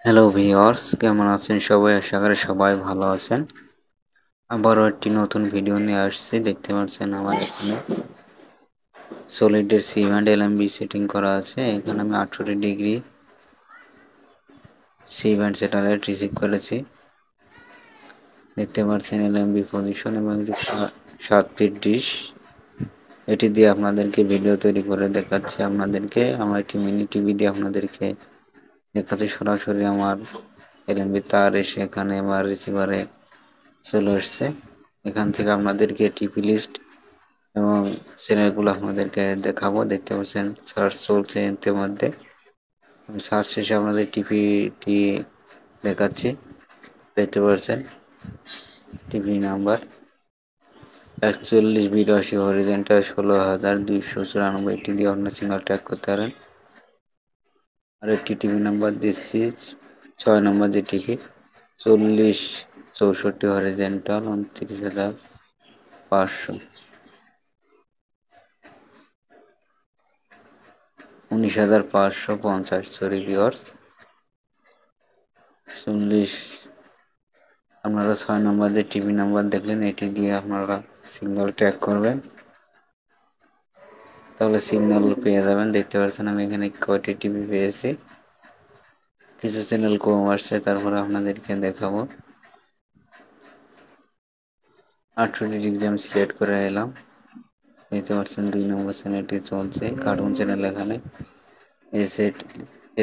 Hello viewers, কেমন আছেন সবাই? আশা করি সবাই ভালো আছেন। আবারও একটি নতুন ভিডিও নিয়ে আসছি। দেখতে পাচ্ছেন আমার এখানে সলিডের সি ব্যান্ড এলএমবি সেটিং করা আছে। এখানে আমি 68 degree C band satellite receive করেছি। দেখতে পাচ্ছেন এলএমবি পজিশন এবং এটি 7 ফিট ডিশ। এটি দিয়ে আপনাদেরকে ভিডিও তৈরি করে দেখাচ্ছি। আমার একটি মিনি টিভি দিয়ে আপনাদেরকে দেখাচ্ছি। সরাসরি আমার এলএমবি তার এসে এখানে আমার রিসিভারে চলে আসছে। এখান থেকে আপনাদেরকে টিপি লিস্ট এবং চ্যানেলগুলো আপনাদেরকে দেখাবো। দেখতে পাচ্ছেন সার্চ চলছে ইতিমধ্যে। সার্চ শেষে আপনাদের টিপিটি দেখাচ্ছি। দেখতে পাচ্ছেন টিভি নাম্বার 4182 হরিজেন্টাল 16294। এটি দিয়ে আপনার সিগন্যাল ট্র্যাক করতে পারেন। আর একটি টিভি নাম্বার দিচ্ছি 6 নম্বর যে টিভি 4064 হরিজেন্টাল 29,500 19,550। সরি ভিউয়ার্স, 40 আপনারা 6 নম্বর যে টিভি নাম্বার দেখলেন, এটি দিয়ে আপনারা সিগন্যাল ট্র্যাক করবেন, তাহলে সিগন্যাল পেয়ে যাবেন। দেখতে পাচ্ছেন আমি এখানে কয়টি টিভি পেয়েছি। কিছু চ্যানেল কম আসছে, তারপরে আপনাদেরকে দেখাবো। 68 ডিগ্রি আমি সিলেক্ট করে এলাম। দেখতে পাচ্ছেন 2 নম্বর চ্যানেলটি চলছে, কার্টুন চ্যানেল। এখানে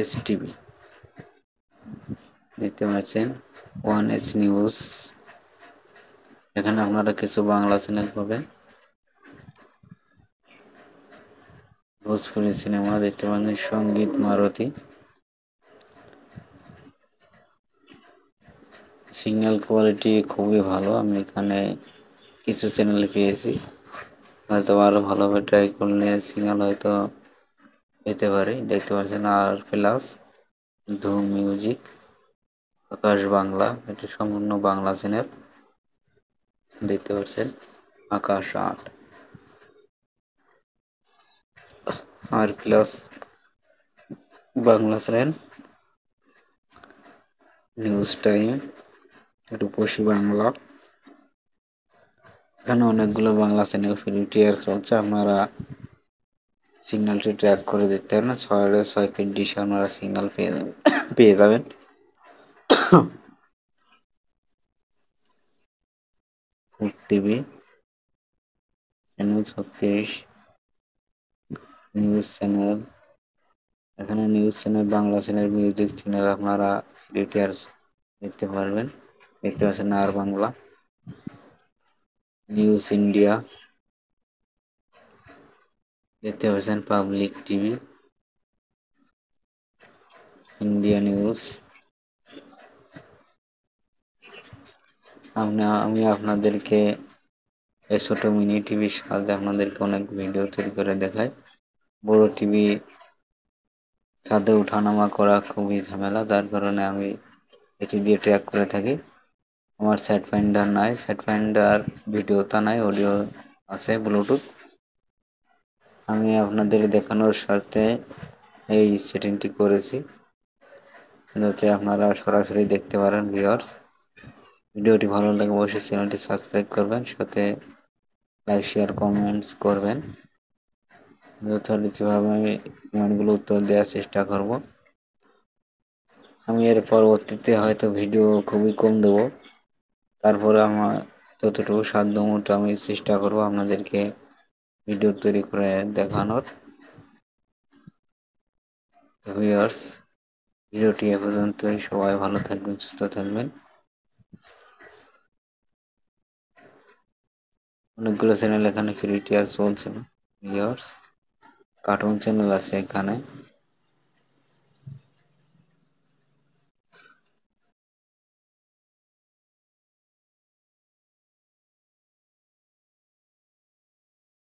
এস টিভি দেখতে পাচ্ছেন, 1H নিউজ। এখানে আপনারা কিছু বাংলা চ্যানেল পাবেন। ভোজপুরি সিনেমা দেখতে পাচ্ছেন, সঙ্গীত মারুতি। সিগন্যাল কোয়ালিটি খুবই ভালো। আমি এখানে কিছু চ্যানেল পেয়েছি, হয়তো আরও ভালোভাবে ট্রাই করলে সিগন্যাল হয়তো পেতে পারি। দেখতে পাচ্ছেন R plus, Dhoom music, Aakash Bangla, এটি সম্পূর্ণ বাংলা চ্যানেল। দেখতে পাচ্ছেন Aakash 8, R plus Bangla channel, news time, Rupashi Bangla. এখানে অনেকগুলো বাংলা চ্যানেল ফ্রি টিয়ার চলছে। আপনারা সিগন্যালটি ট্র্যাক করে দেখতে পারেন। 6 ফিট ডিশে আপনারা সিগন্যাল পেয়ে যাবেন। Food TV channel 36, news channel. এখানে news channel, Bangla channel, music channel আপনারা ফ্রি টিয়ার দেখতে পারবেন। দেখতে পাচ্ছেন আর বাংলা, নিউজ ইন্ডিয়া, দেখতে পাচ্ছেন পাবলিক টিভি, ইন্ডিয়া নিউজ। আমি আপনাদেরকে এই ছোট মিনি টিভির সাহায্যে আপনাদেরকে অনেক ভিডিও তৈরি করে দেখাই। বড় টিভি ছাদে ওঠানামা করা খুবই ঝামেলা, যার কারণে আমি এটি দিয়ে ট্র্যাক করে থাকি। আমার সেট ফাইন্ডার নাই, সেট ফাইন্ডার ভিডিওটা নাই, অডিও আছে ব্লুটুথ। আমি আপনাদের দেখানোর স্বার্থে এই সেটিংটি করেছি, যাতে আপনারা সরাসরি দেখতে পারেন। ভিউয়ার্স, ভিডিওটি ভালো লাগে অবশ্যই চ্যানেলটি সাবস্ক্রাইব করবেন, সাথে লাইক শেয়ার কমেন্টস করবেন। যথারীতিভাবে আমি কমেন্টগুলো উত্তর দেওয়ার চেষ্টা করব। আমি এর পরবর্তীতে হয়তো ভিডিও খুবই কম দেবো, তারপরে আমার যতটুকু সাধ্যমতো আমি চেষ্টা করব আপনাদেরকে ভিডিও তৈরি করে দেখানোর। ভিউয়ার্স, ভিডিওটি এ পর্যন্তই। সবাই ভালো থাকবেন, সুস্থ থাকবেন। অনেকগুলো চ্যানেল এখানে ফ্রি টিয়ার চলছে ভিউয়ার্স। কার্টুন চ্যানেল আছে এখানে।